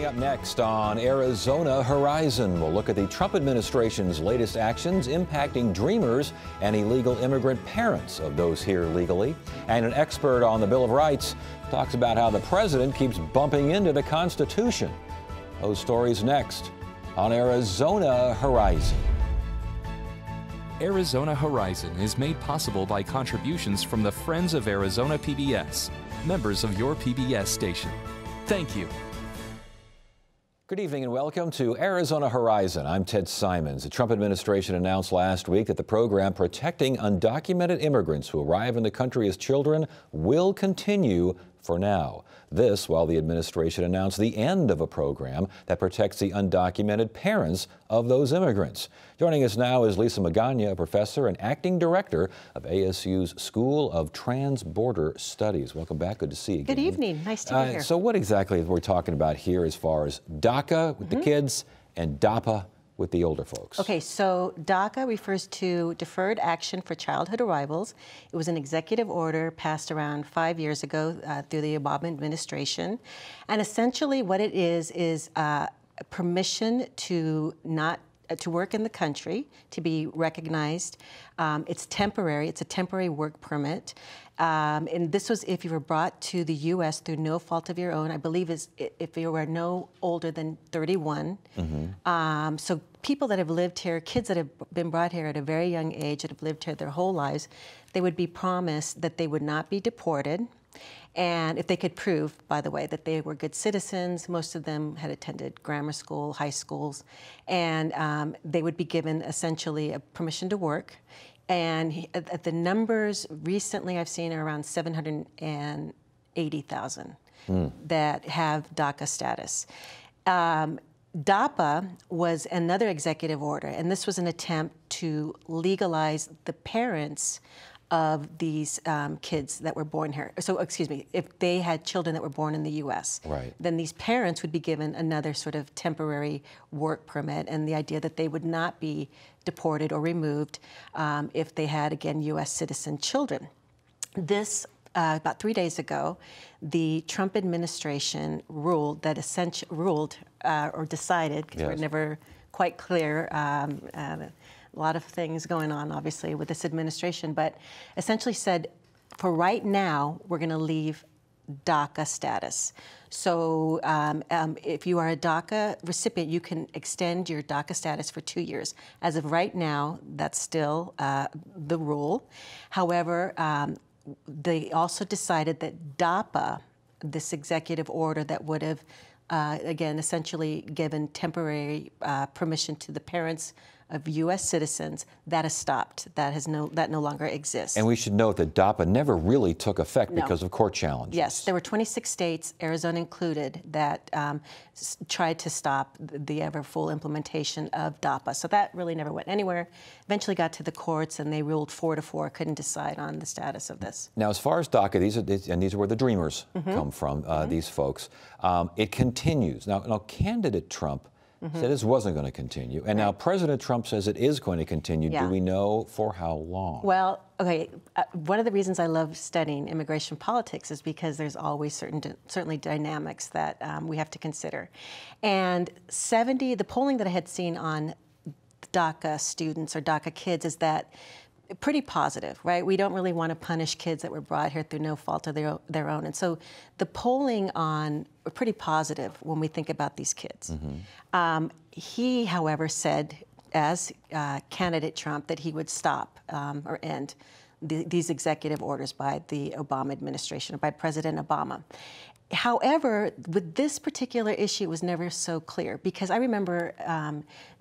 up next on Arizona Horizon, we'll look at the Trump administration's latest actions impacting dreamers and illegal immigrant parents of those here legally. And an expert on the Bill of Rights talks about how the president keeps bumping into the Constitution. Those stories next on Arizona Horizon. Arizona Horizon is made possible by contributions from the Friends of Arizona PBS, members of your PBS station. Thank you. Good evening and welcome to Arizona Horizon. I'm Ted Simons. The Trump administration announced last week that the program protecting undocumented immigrants who arrive in the country as children will continue for now. This while the administration announced the end of a program that protects the undocumented parents of those immigrants. Joining us now is Lisa Magana, a professor and acting director of ASU's School of Trans-Border Studies. Welcome back. Good to see you again. Good evening. Nice to be here. So what exactly are we talking about here as far as DACA with the kids and DAPA with the older folks? Okay, so DACA refers to Deferred Action for Childhood Arrivals. It was an executive order passed around 5 years ago through the Obama administration. And essentially what it is permission to not to work in the country, to be recognized. It's temporary. It's a temporary work permit. And this was if you were brought to the U.S. through no fault of your own. I believe is if you were no older than 31. So people that have lived here, kids that have been brought here at a very young age, that have lived here their whole lives, they would be promised that they would not be deported. And if they could prove, by the way, that they were good citizens, most of them had attended grammar school, high schools, and they would be given essentially a permission to work. And the numbers recently I've seen are around 780,000 that have DACA status. DAPA was another executive order, and this was an attempt to legalize the parents of these kids that were born here. So, excuse me, if they had children that were born in the U.S., then these parents would be given another sort of temporary work permit, and the idea that they would not be deported or removed if they had, again, U.S. citizen children. This, about 3 days ago, the Trump administration ruled that or decided, because we're never quite clear, a lot of things going on, obviously, with this administration, but essentially said, for right now, we're going to leave DACA status. So if you are a DACA recipient, you can extend your DACA status for 2 years. As of right now, that's still the rule. However, they also decided that DAPA, this executive order that would have, again, essentially given temporary permission to the parents of U.S. citizens, that has stopped. That no longer exists. And we should note that DAPA never really took effect because of court challenges. Yes, there were 26 states, Arizona included, that tried to stop the ever full implementation of DAPA. So that really never went anywhere. Eventually got to the courts, and they ruled 4-4, couldn't decide on the status of this. Now, as far as DACA, these are where the dreamers come from, these folks. It continues. Now, candidate Trump said this wasn't going to continue. And now President Trump says it is going to continue. Do we know for how long? Well, okay, one of the reasons I love studying immigration politics is because there's always certainly dynamics that we have to consider. And the polling that I had seen on DACA students or DACA kids is that pretty positive, right? We don't really want to punish kids that were brought here through no fault of their own. And so the polling on pretty positive when we think about these kids. He, however, said, as candidate Trump, that he would stop or end these executive orders by the Obama administration, or by President Obama. However, with this particular issue, it was never so clear, because I remember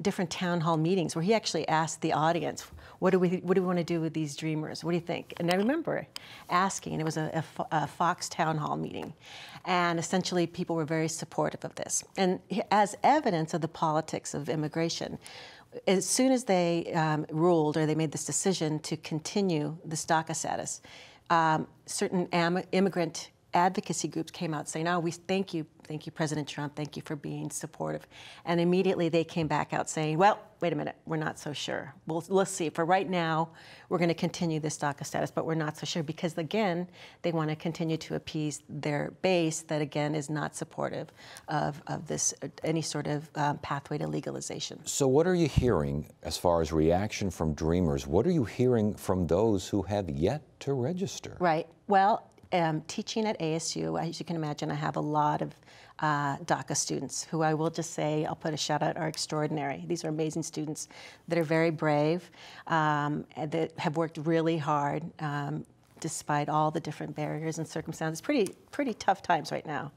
different town hall meetings where he actually asked the audience, what do we want to do with these dreamers? What do you think? And I remember asking, and it was a Fox town hall meeting, and essentially people were very supportive of this. And as evidence of the politics of immigration, as soon as they ruled, or they made this decision to continue this DACA status, certain immigrant advocacy groups came out saying, "Oh, we thank you, President Trump, thank you for being supportive," and immediately they came back out saying, "Well, wait a minute, we're not so sure. Let's see. For right now, we're going to continue this DACA status, but we're not so sure," because again, they want to continue to appease their base that again is not supportive of this any sort of pathway to legalization. So, what are you hearing as far as reaction from Dreamers? What are you hearing from those who have yet to register? Right. Well. Teaching at ASU, as you can imagine, I have a lot of DACA students who I will just say, I'll put a shout out, are extraordinary. These are amazing students that are very brave, that have worked really hard despite all the different barriers and circumstances. Pretty tough times right now.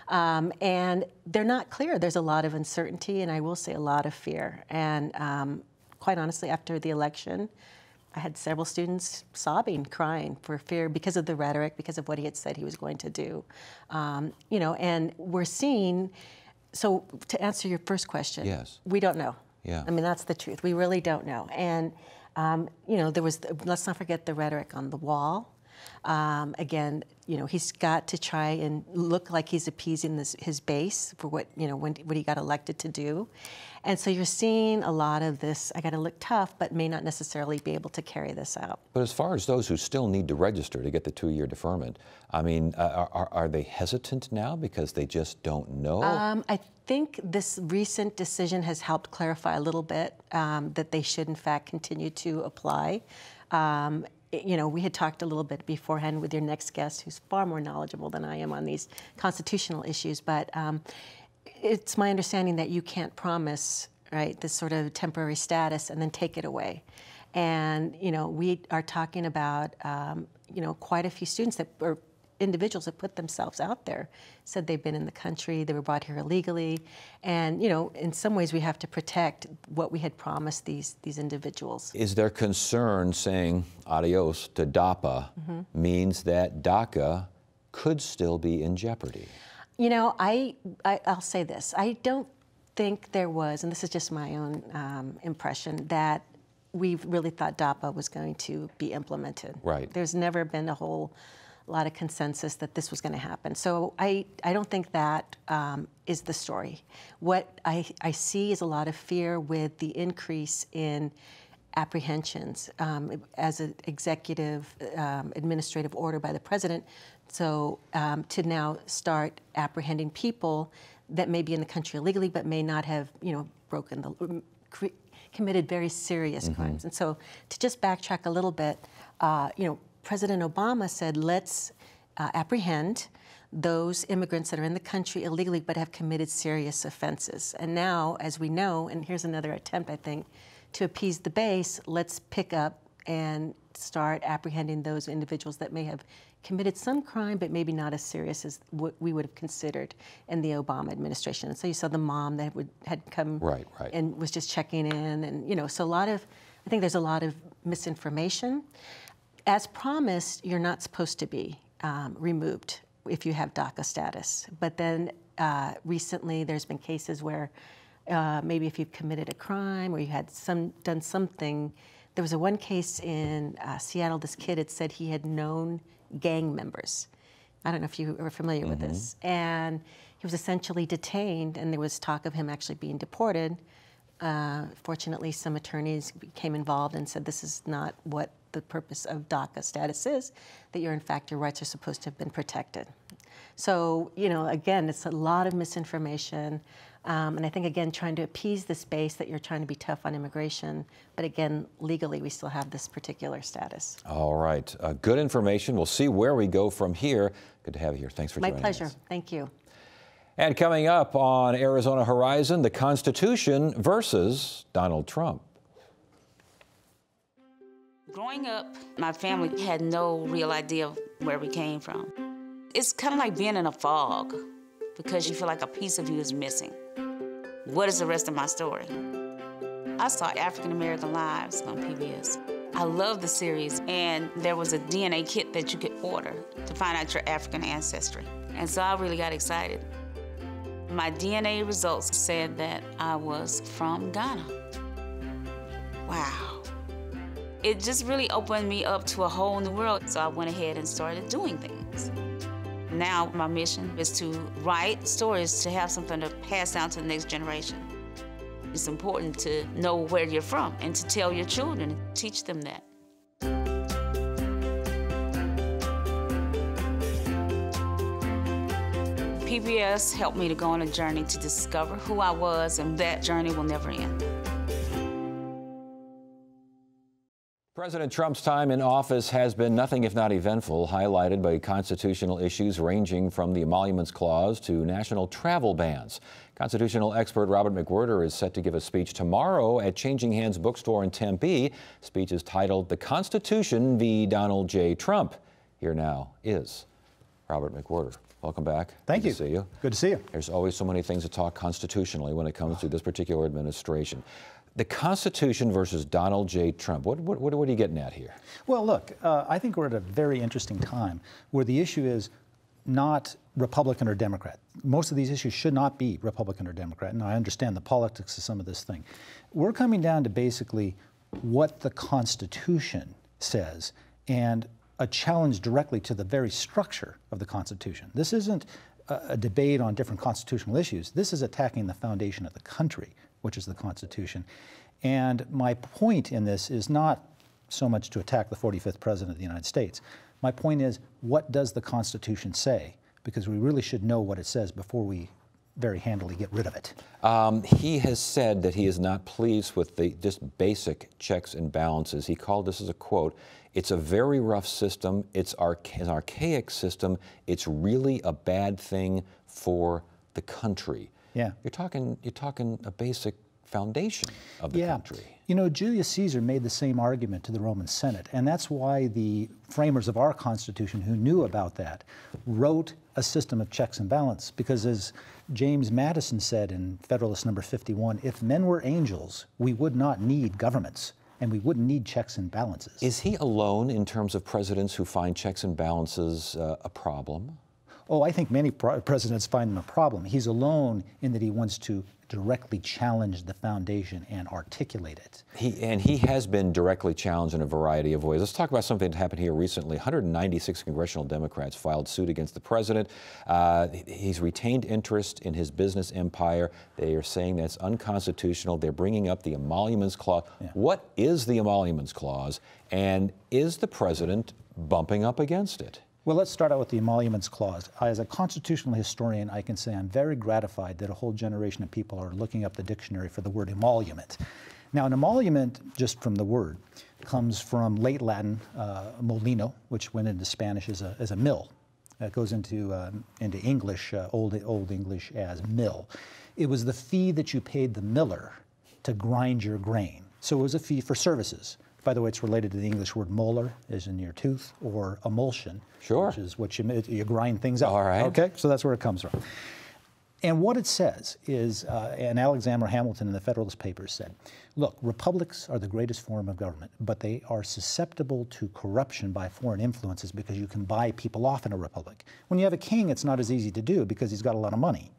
And they're not clear. There's a lot of uncertainty and I will say a lot of fear. And quite honestly, after the election, I had several students sobbing, crying for fear because of the rhetoric, because of what he had said he was going to do. You know, and we're seeing, so to answer your first question, yes, we don't know. Yeah. I mean, that's the truth. We really don't know. And, you know, let's not forget the rhetoric on the wall. Again, you know, he's got to try and look like he's appeasing his base for what, you know, what he got elected to do. And so you're seeing a lot of this, I got to look tough, but may not necessarily be able to carry this out. But as far as those who still need to register to get the 2-year deferment, I mean, are they hesitant now because they just don't know? I think this recent decision has helped clarify a little bit that they should, in fact, continue to apply. You know, we had talked a little bit beforehand with your next guest, who's far more knowledgeable than I am on these constitutional issues, but it's my understanding that you can't promise, right, this sort of temporary status and then take it away. And, you know, we are talking about, you know, quite a few students that, or individuals that put themselves out there, said they've been in the country, they were brought here illegally, and, you know, in some ways we have to protect what we had promised these individuals. Is there concern saying adios to DAPA means that DACA could still be in jeopardy? You know, I'll say this. I don't think there was, and this is just my own impression, that we really thought DAPA was going to be implemented. Right. There's never been a whole lot of consensus that this was going to happen. So I don't think that is the story. What I see is a lot of fear with the increase in apprehensions as an executive administrative order by the president. So to now start apprehending people that may be in the country illegally but may not have, you know, committed very serious crimes. And so to just backtrack a little bit, you know, President Obama said, let's apprehend those immigrants that are in the country illegally but have committed serious offenses. And now, as we know, and here's another attempt, I think, to appease the base, let's pick up and start apprehending those individuals that may have committed some crime but maybe not as serious as what we would have considered in the Obama administration. And so you saw the mom that had come right. and was just checking in, and, you know, so I think there's a lot of misinformation. As promised, you're not supposed to be removed if you have DACA status. But then recently there's been cases where maybe if you've committed a crime or you had done something. There was one case in Seattle, this kid had said he had known gang members. I don't know if you are familiar with this. And he was essentially detained, and there was talk of him actually being deported. Fortunately, some attorneys became involved and said this is not what the purpose of DACA status is, that your rights are supposed to have been protected. So, you know, again, it's a lot of misinformation. And I think, again, trying to appease this base that you're trying to be tough on immigration. But again, legally, we still have this particular status. All right. Good information. We'll see where we go from here. Good to have you here. Thanks for joining us. My pleasure. Thank you. And coming up on Arizona Horizon, the Constitution versus Donald Trump. Growing up, my family had no real idea of where we came from. It's kind of like being in a fog because you feel like a piece of you is missing. What is the rest of my story? I saw African American Lives on PBS. I love the series, and there was a DNA kit that you could order to find out your African ancestry. And so I really got excited. My DNA results said that I was from Ghana. Wow. It just really opened me up to a whole new world, so I went ahead and started doing things. Now my mission is to write stories to have something to pass down to the next generation. It's important to know where you're from and to tell your children and teach them that. PBS helped me to go on a journey to discover who I was, and that journey will never end. President Trump's time in office has been nothing if not eventful, highlighted by constitutional issues ranging from the Emoluments Clause to national travel bans. Constitutional expert Robert McWhirter is set to give a speech tomorrow at Changing Hands Bookstore in Tempe. The speech is titled "The Constitution v. Donald J. Trump." Here now is Robert McWhirter. Welcome back. Thank you. Good to see you. Good to see you. There's always so many things to talk constitutionally when it comes to this particular administration. The Constitution versus Donald J. Trump. What are you getting at here? Well, look, I think we're at a very interesting time where the issue is not Republican or Democrat. Most of these issues should not be Republican or Democrat, and I understand the politics of some of this thing. We're coming down to basically what the Constitution says and a challenge directly to the very structure of the Constitution. This isn't a debate on different constitutional issues. This is attacking the foundation of the country, which is the Constitution. And my point in this is not so much to attack the 45th President of the United States. My point is, what does the Constitution say? Because we really should know what it says before we very handily get rid of it. He has said that he is not pleased with the just basic checks and balances. He called this as a quote, "It's a very rough system. It's an archaic system. It's really a bad thing for the country." Yeah. You're talking a basic foundation of the country. You know, Julius Caesar made the same argument to the Roman Senate, and that's why the framers of our Constitution, who knew about that, wrote a system of checks and balance. Because as James Madison said in Federalist Number 51, if men were angels, we would not need governments, and we wouldn't need checks and balances. Is he alone in terms of presidents who find checks and balances a problem? Oh, I think many presidents find them a problem. He's alone in that he wants to directly challenge the foundation and articulate it. He has been directly challenged in a variety of ways. Let's talk about something that happened here recently. 196 congressional Democrats filed suit against the president. He's retained interest in his business empire. They are saying that's unconstitutional. They're bringing up the Emoluments Clause. Yeah. What is the Emoluments Clause, and is the president bumping up against it? Well, let's start out with the Emoluments Clause. As a constitutional historian, I can say I'm very gratified that a whole generation of people are looking up the dictionary for the word emolument. Now, an emolument, just from the word, comes from late Latin molino, which went into Spanish as a mill. It goes into English, Old English, as mill. It was the fee that you paid the miller to grind your grain. So it was a fee for services. By the way, it's related to the English word molar, as in your tooth, or emulsion, sure, which is what you grind things up. All right. Okay, so that's where it comes from. And what it says is, and Alexander Hamilton in the Federalist Papers said, look, republics are the greatest form of government, but they are susceptible to corruption by foreign influences because you can buy people off in a republic. When you have a king, it's not as easy to do because he's got a lot of money.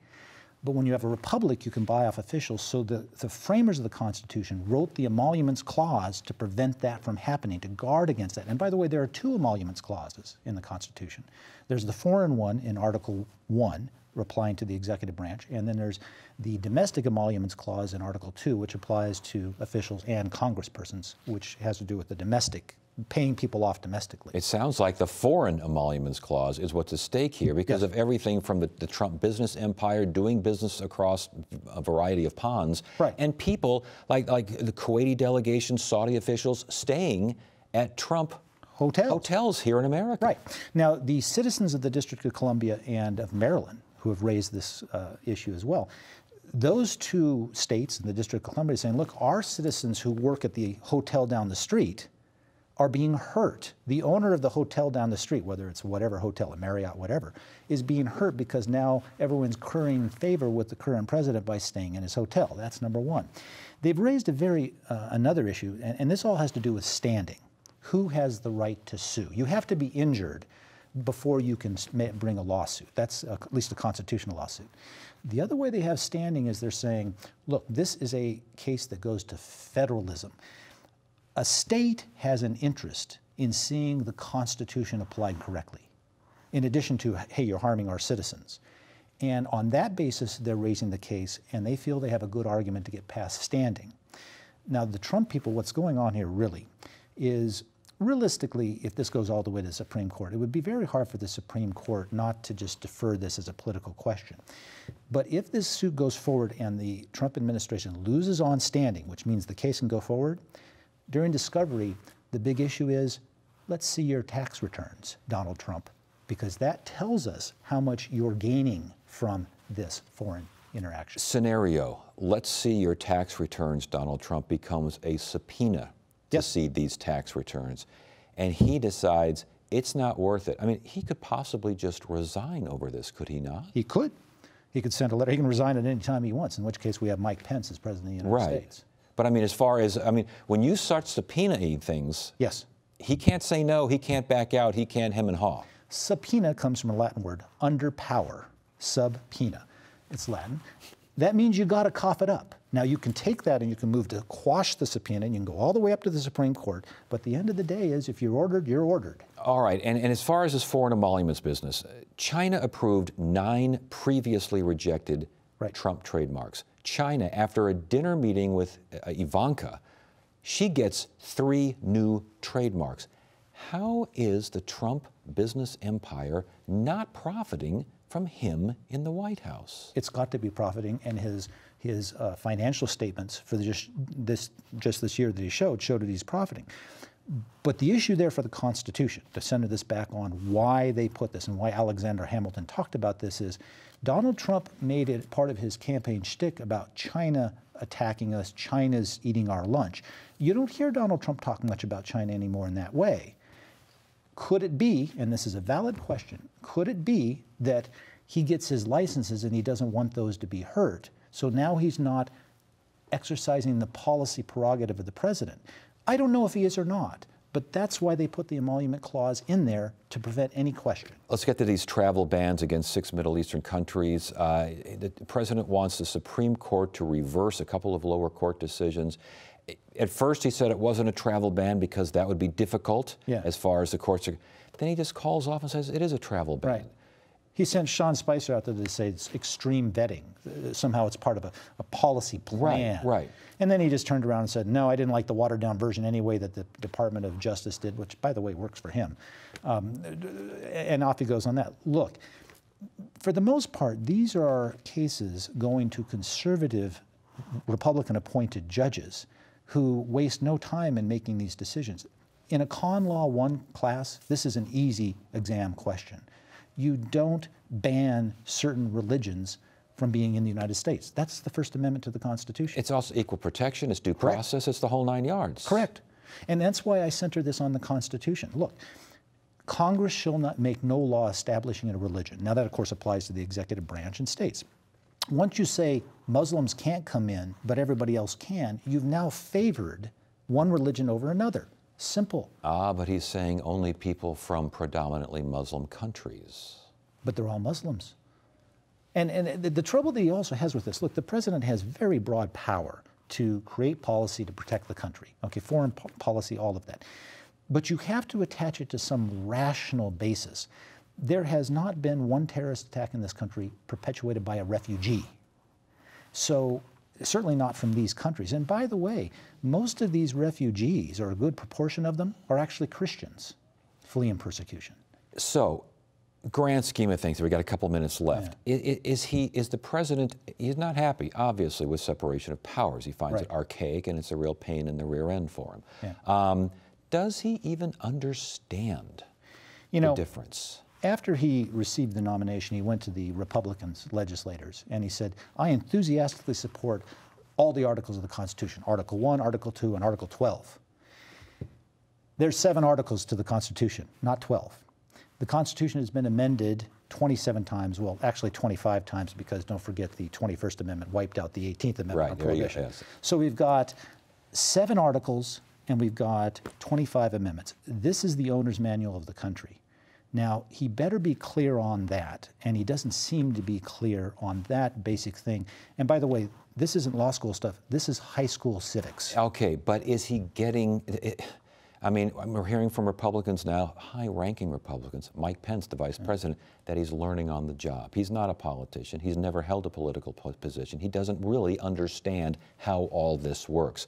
But when you have a republic, you can buy off officials. So the framers of the Constitution wrote the Emoluments Clause to prevent that from happening, to guard against that. And by the way, there are two Emoluments Clauses in the Constitution. There's the foreign one in Article 1, applying to the executive branch, and then there's the Domestic Emoluments Clause in Article 2, which applies to officials and congresspersons, which has to do with the domestic, paying people off domestically. It sounds like the Foreign Emoluments Clause is what's at stake here because of everything from the Trump business empire doing business across a variety of ponds, and people like the Kuwaiti delegation, Saudi officials staying at Trump hotels here in America. Right. Now, the citizens of the District of Columbia and of Maryland who have raised this issue as well, those two states in the District of Columbia are saying, look, our citizens who work at the hotel down the street are being hurt. The owner of the hotel down the street, whether it's whatever hotel, a Marriott, whatever, is being hurt because now everyone's currying favor with the current president by staying in his hotel. That's number one. They've raised another issue, and this all has to do with standing. Who has the right to sue? You have to be injured before you can bring a lawsuit. That's at least a constitutional lawsuit. The other way they have standing is they're saying, look, this is a case that goes to federalism. A state has an interest in seeing the Constitution applied correctly. in addition to, hey, you're harming our citizens. And on that basis, they're raising the case, and they feel they have a good argument to get past standing. Now, the Trump people, what's going on here really is, realistically, if this goes all the way to the Supreme Court, it would be very hard for the Supreme Court not to just defer this as a political question. But if this suit goes forward and the Trump administration loses on standing, which means the case can go forward, during discovery, the big issue is, let's see your tax returns, Donald Trump, because that tells us how much you're gaining from this foreign interaction. Scenario, let's see your tax returns, Donald Trump becomes a subpoena to see these tax returns, and he decides it's not worth it. I mean, he could possibly just resign over this, could he not? He could. He could send a letter. He can resign at any time he wants, in which case we have Mike Pence as President of the United States. But I mean, as far as, I mean, when you start subpoenaing things, yes, he can't say no, he can't back out, he can't hem and haw. Subpoena comes from a Latin word, under power, subpoena. It's Latin. That means you got to cough it up. Now, you can take that and you can move to quash the subpoena, and you can go all the way up to the Supreme Court, but the end of the day is, if you're ordered, you're ordered. All right, and as far as this foreign emoluments business, China approved 9 previously rejected Trump trademarks. China, after a dinner meeting with Ivanka, she gets 3 new trademarks. How is the Trump business empire not profiting from him in the White House? It's got to be profiting, and his financial statements for just this year that he showed that he's profiting. But the issue there for the Constitution, to center this back on why they put this and why Alexander Hamilton talked about this, is Donald Trump made it part of his campaign shtick about China attacking us, China's eating our lunch. You don't hear Donald Trump talk much about China anymore in that way. Could it be, and this is a valid question, could it be that he gets his licenses and he doesn't want those to be hurt? So now he's not exercising the policy prerogative of the president. I don't know if he is or not, but that's why they put the emolument clause in there, to prevent any question. Let's get to these travel bans against 6 Middle Eastern countries. The president wants the Supreme Court to reverse a couple of lower court decisions. At first he said it wasn't a travel ban because that would be difficult as far as the courts are. Then he just calls off and says it is a travel ban. Right. He sent Sean Spicer out there to say it's extreme vetting. Somehow it's part of a policy plan. Right. And then he just turned around and said, no, I didn't like the watered-down version anyway that the Department of Justice did, which, by the way, works for him. And off he goes on that. Look, for the most part, these are cases going to conservative Republican-appointed judges who waste no time in making these decisions. In a Con Law 1 class, this is an easy exam question. You don't ban certain religions from being in the United States. That's the First Amendment to the Constitution. It's also equal protection, it's due process, it's the whole 9 yards. Correct. And that's why I center this on the Constitution. Look, Congress shall not make no law establishing a religion. Now that, of course, applies to the executive branch and states. Once you say Muslims can't come in, but everybody else can, you've now favored one religion over another. Simple. Ah, but he's saying only people from predominantly Muslim countries. But they're all Muslims. And the trouble that he also has with this, look, the president has very broad power to create policy to protect the country. Okay, foreign policy, all of that. But you have to attach it to some rational basis. There has not been one terrorist attack in this country perpetuated by a refugee. So certainly not from these countries. And by the way, most of these refugees, or a good proportion of them, are actually Christians fleeing persecution. So, grand scheme of things, we got a couple minutes left. Is the president, he's not happy, obviously, with separation of powers. He finds it archaic, and it's a real pain in the rear end for him. Does he even understand the difference? After he received the nomination, he went to the Republican legislators and he said, I enthusiastically support all the articles of the Constitution, Article 1, Article 2, and Article 12. There's 7 articles to the Constitution, not 12. The Constitution has been amended 27 times, well, actually 25 times, because don't forget the 21st Amendment wiped out the 18th Amendment on prohibition. Yes. So we've got 7 articles and we've got 25 amendments. This is the owner's manual of the country. Now, he better be clear on that, and he doesn't seem to be clear on that basic thing. And by the way, this isn't law school stuff, this is high school civics. Okay, but is he getting, I mean, we're hearing from Republicans now, high-ranking Republicans, Mike Pence, the vice president, that he's learning on the job. He's not a politician. He's never held a political position. He doesn't really understand how all this works.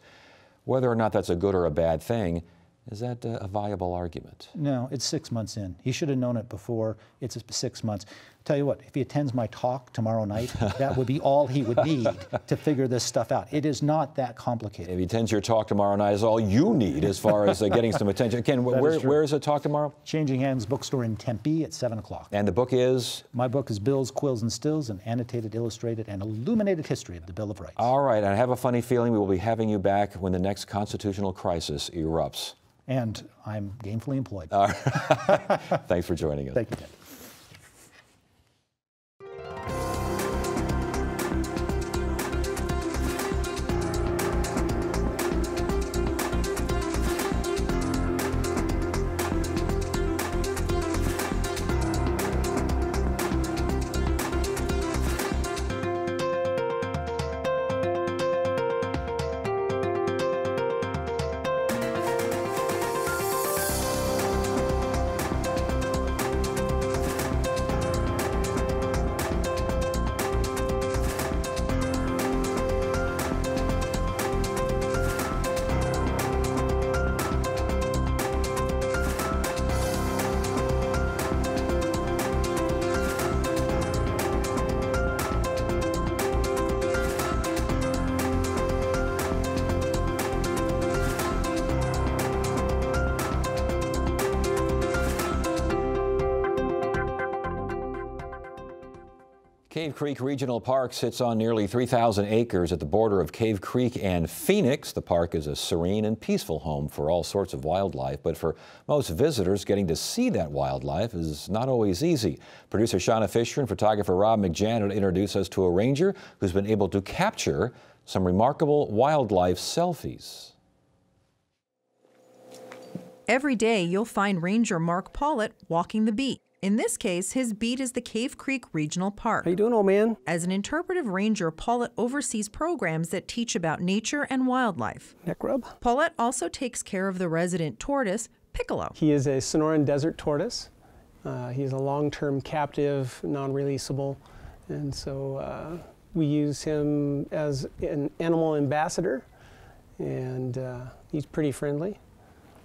Whether or not that's a good or a bad thing, is that a viable argument? No, it's 6 months in. He should have known it before. It's 6 months. Tell you what, if he attends my talk tomorrow night, that would be all he would need to figure this stuff out. It is not that complicated. If he attends your talk tomorrow night, is all you need as far as getting some attention. Ken, where is the talk tomorrow? Changing Hands Bookstore in Tempe at 7 o'clock. And the book is? My book is Bills, Quills, and Stills, an annotated, illustrated, and illuminated history of the Bill of Rights. All right, and I have a funny feeling we will be having you back when the next constitutional crisis erupts. And I'm gainfully employed. All right. Thanks for joining us. Thank you, Ted. Cave Creek Regional Park sits on nearly 3,000 acres at the border of Cave Creek and Phoenix. The park is a serene and peaceful home for all sorts of wildlife, but for most visitors, getting to see that wildlife is not always easy. Producer Shauna Fisher and photographer Rob McJanet introduce us to a ranger who's been able to capture some remarkable wildlife selfies. Every day, you'll find Ranger Mark Paulett walking the beat. In this case, his beat is the Cave Creek Regional Park. How you doing, old man? As an interpretive ranger, Paulett oversees programs that teach about nature and wildlife. Neck rub. Paulett also takes care of the resident tortoise, Piccolo. He is a Sonoran desert tortoise. He's a long-term captive, non-releasable, and so we use him as an animal ambassador, and he's pretty friendly.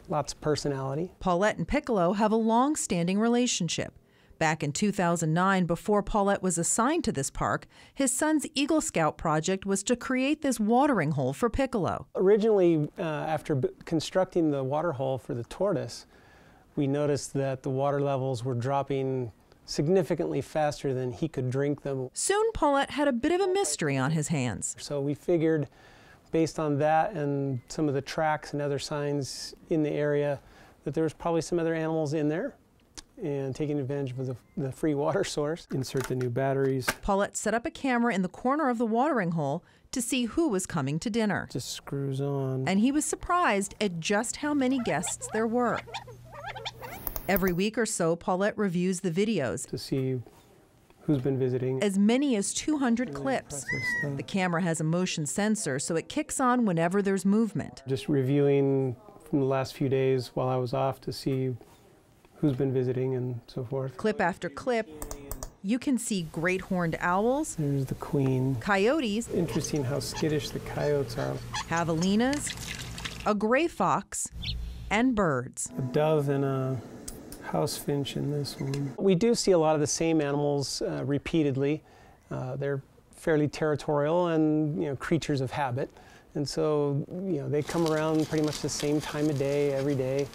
Lots of personality. Paulett and Piccolo have a long-standing relationship. Back in 2009, before Paulett was assigned to this park, his son's Eagle Scout project was to create this watering hole for Piccolo. Originally, after constructing the water hole for the tortoise, we noticed that the water levels were dropping significantly faster than he could drink them. Soon, Paulett had a bit of a mystery on his hands. So we figured, based on that and some of the tracks and other signs in the area, that there was probably some other animals in there, and taking advantage of the free water source. Insert the new batteries. Paulett set up a camera in the corner of the watering hole to see who was coming to dinner. Just screws on. And he was surprised at just how many guests there were. Every week or so, Paulett reviews the videos to see who's been visiting. As many as 200 clips. The camera has a motion sensor, so it kicks on whenever there's movement. Just reviewing from the last few days while I was off to see who's been visiting and so forth. Clip after clip, you can see great horned owls. There's the queen. Coyotes. Interesting how skittish the coyotes are. Javelinas, a gray fox, and birds. A dove and a house finch in this one. We do see a lot of the same animals repeatedly. They're fairly territorial and creatures of habit, and so they come around pretty much the same time of day every day,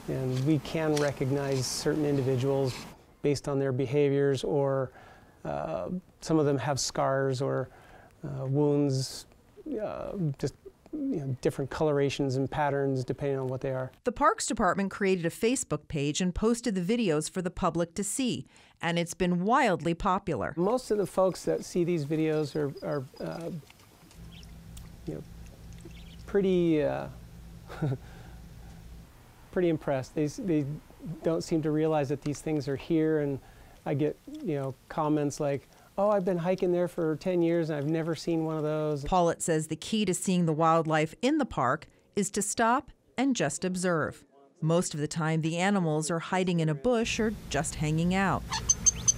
and we can recognize certain individuals based on their behaviors, or some of them have scars or wounds, just different colorations and patterns depending on what they are. The Parks Department created a Facebook page and posted the videos for the public to see, and it's been wildly popular. Most of the folks that see these videos are pretty pretty impressed. They don't seem to realize that these things are here, and I get comments like, "Oh, I've been hiking there for 10 years and I've never seen one of those." Paulett says the key to seeing the wildlife in the park is to stop and just observe. Most of the time, the animals are hiding in a bush or just hanging out.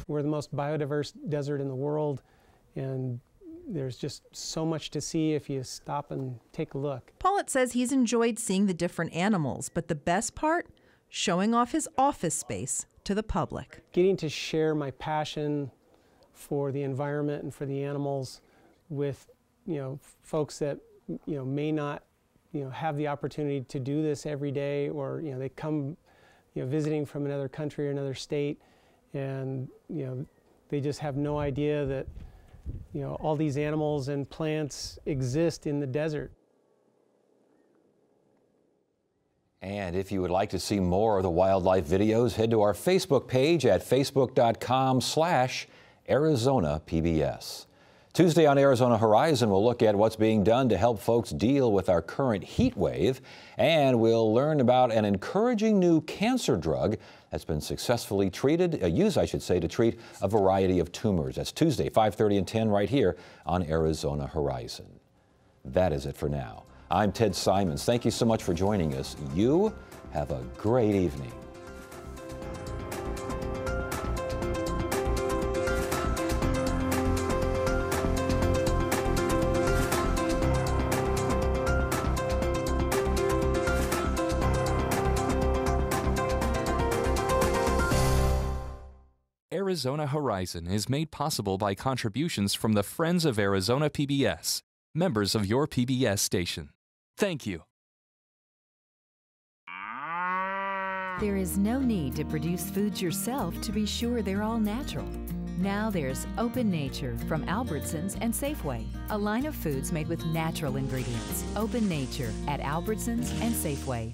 We're the most biodiverse desert in the world, and there's just so much to see if you stop and take a look. Paulette says he's enjoyed seeing the different animals, but the best part? Showing off his office space to the public. Getting to share my passion for the environment and for the animals with, folks that, may not, have the opportunity to do this every day, or, they come, visiting from another country or another state, and, they just have no idea that, all these animals and plants exist in the desert. And if you would like to see more of the wildlife videos, head to our Facebook page at facebook.com/ArizonaPBS. Tuesday on Arizona Horizon, we'll look at what's being done to help folks deal with our current heat wave, and we'll learn about an encouraging new cancer drug that's been successfully used to treat a variety of tumors. That's Tuesday, 5:30 and 10 right here on Arizona Horizon. That is it for now. I'm Ted Simons. Thank you so much for joining us. You have a great evening. Arizona Horizon is made possible by contributions from the Friends of Arizona PBS, members of your PBS station. Thank you. There is no need to produce foods yourself to be sure they're all natural. Now there's Open Nature from Albertsons and Safeway, a line of foods made with natural ingredients. Open Nature at Albertsons and Safeway.